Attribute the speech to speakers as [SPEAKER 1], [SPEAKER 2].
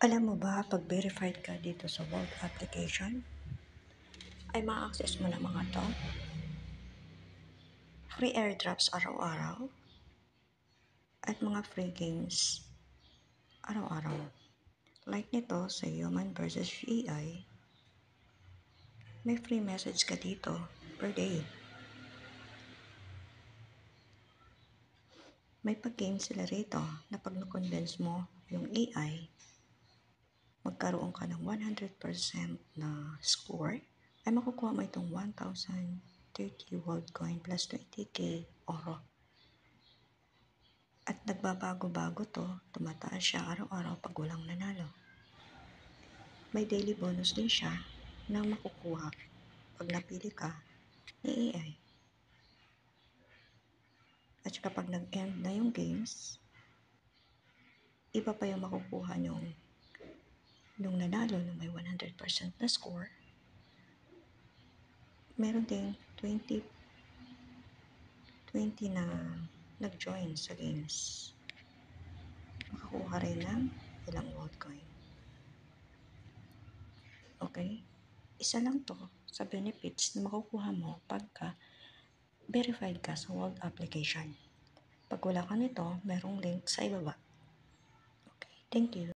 [SPEAKER 1] Alam mo ba, pag verified ka dito sa Vault application, ay ma-access mo na mga to. Free airdrops araw-araw at mga free games araw-araw. Like nito sa Human versus AI, may free message ka dito per day. May pag-game sila rito na pag na-convince mo yung AI, magkaroon ka ng 100% na score, ay makukuha mo itong 1,030 world coin plus 20k oro. At nagbabago-bago to, tumataas siya araw-araw pag walang nanalo. May daily bonus din siya na makukuha pag napili ka ni AI. At saka pag nag-end na yung games, iba pa yung makukuha nung nanalo na may 100% na score. Meron ding 20 na nag-join sa games. Makakuha rin ng ilang world coin. Okay? Isa lang to sa benefits na makukuha mo pagka verified ka sa Vault application. Pag wala ka nito, merong link sa ibaba. Okay, thank you.